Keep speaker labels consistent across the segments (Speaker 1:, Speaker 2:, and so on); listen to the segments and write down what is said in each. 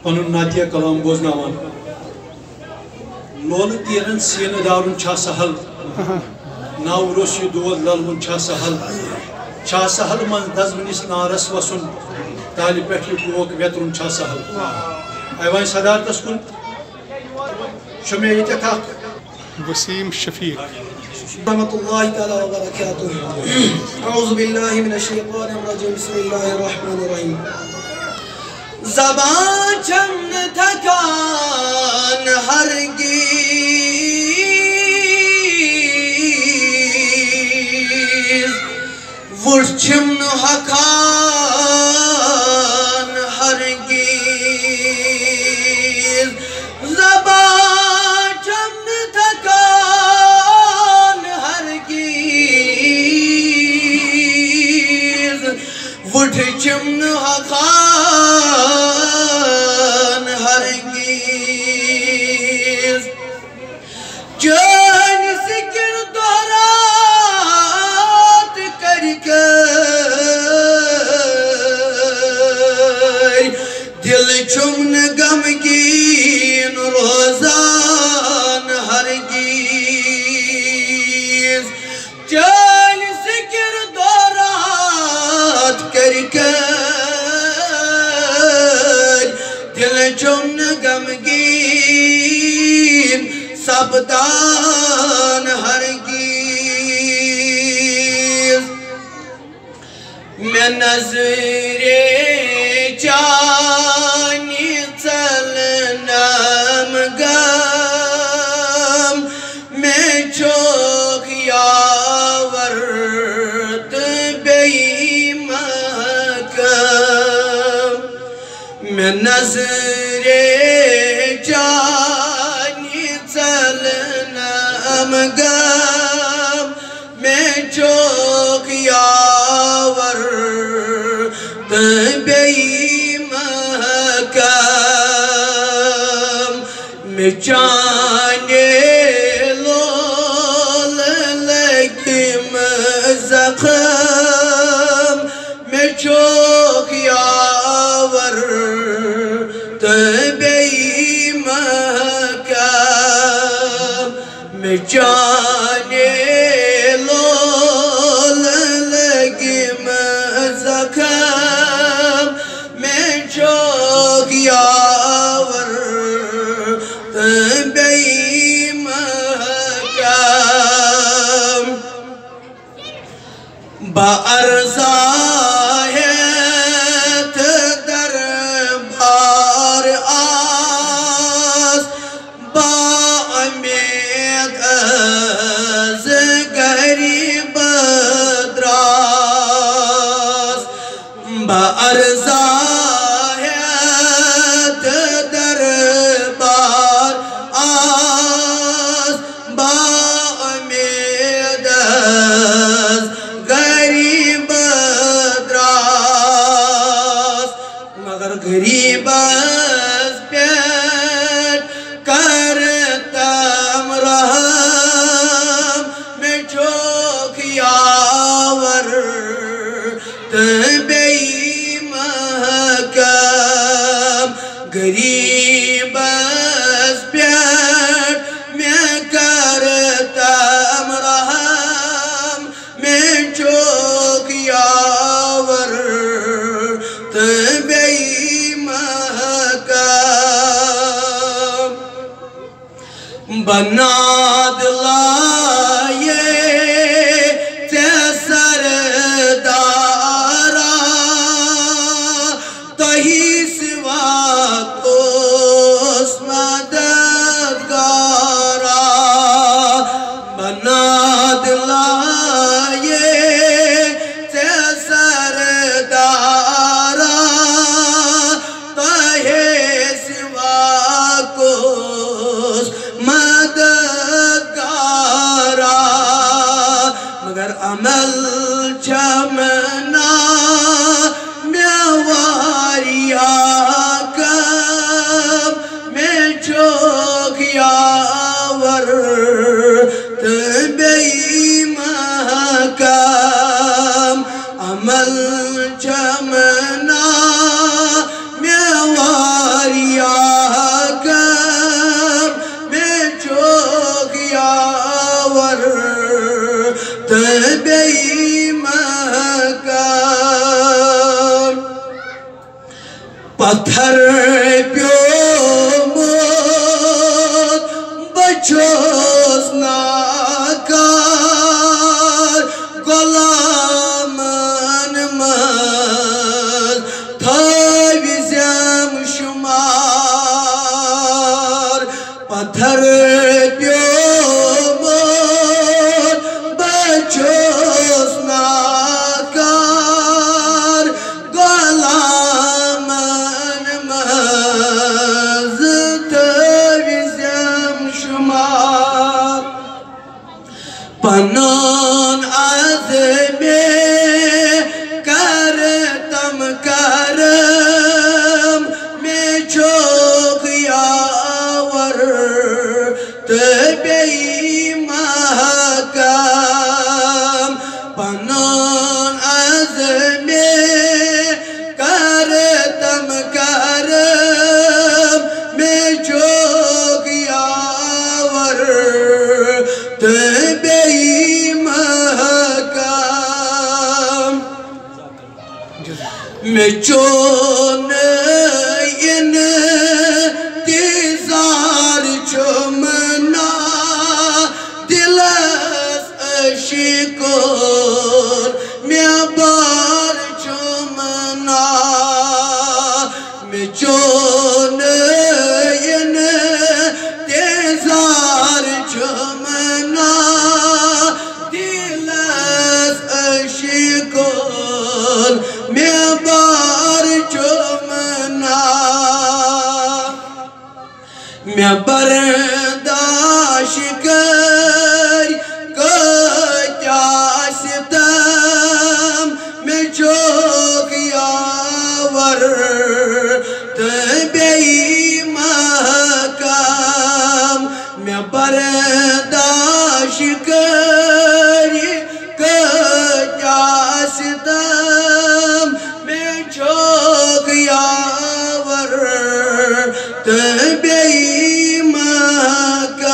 Speaker 1: پنن ناتیہ کلام بوزناوان لول تیرن سین دارن چھا سہل ناو روشی دود للون چھا سہل چھا سہل من دزمنس نارس وسن تالی پیٹھ کوک ویترن چھا سہل ایوان صدارتس کن شمیت اکاک
Speaker 2: وسیم شفیق
Speaker 3: رحمة الله تعالى وبركاته. أعوذ بالله من الشيطان الرجيم. بسم الله الرحمن الرحيم. زبان چند تکان هرگیز ورچم حکان هرگیز زبان چند تکان هرگیز ورچم حکان هرگیز جان سکر دورات کرکر دل چمن غمگین روزان هرگیز جان سکر دورات کرکر دل چمن غمگین سبدان هرگیز میں نظر جانی چلنم گم میں چوک یاورت بی محکم میں نظر جانی چلنم گم میں چوک یاورت بی محکم میں جانے لول لگم زخم میں چوک یاورت بی محکم میں جانے لول لگم زخم میں چوک یاورت بی محکم با ارزایت دربار آس با امید از غریب دراز با ارزایت دربار آس با امید از غریب دراز مگر غریب از پیٹ کرتم رحم میں چوک یاورت بی محکم غریب از پیٹ میں کرتم رحم میں چوک یاورت بی محکم بناد لائے تے سردارا تہی سوا کوس مددگارا بناد لائے تے سردارا تہی سوا کوس مددگارا پتھر پیومت بچوس ناکار غلامن مز تھاوزیم شمار پتھر پیومت بچوس ناکار غلامن مز تھاوزیم شمار پنن عزمِ کرتم کرم میں چوک یاور تبی محکم پنن عزمِ کرتم کرم میں چوک یاور تبی محکم میں چون انتظار چمنا دلس اشکر میں بار چمنا میں چون انتظار چمنا دلس اشکر میں بار چمنا میں برداشت کر کیا ستم میں چوک یاور تبی محکم میں برداشت کر کیا ستم میں چوک یاور تبی محکم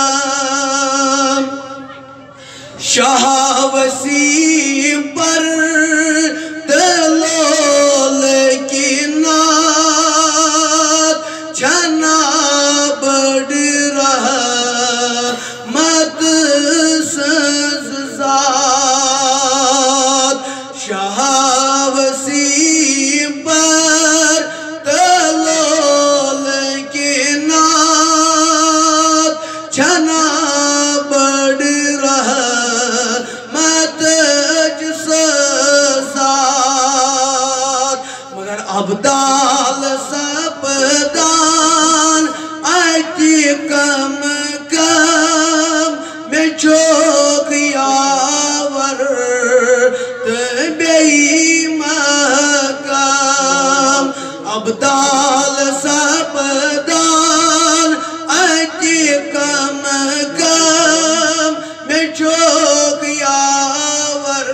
Speaker 3: شاہ وسیم پر دلول کی نات چھنا بڑھ رہا مت سزاد شاہ وسیم پر دلول کی نات چھنا بڑھ رہا مت سزاد مگر ابدال سپدان اتی کم کم میں چوک یاور تبی محکم ابدال سپدان اتی کم کم میں چوک یاور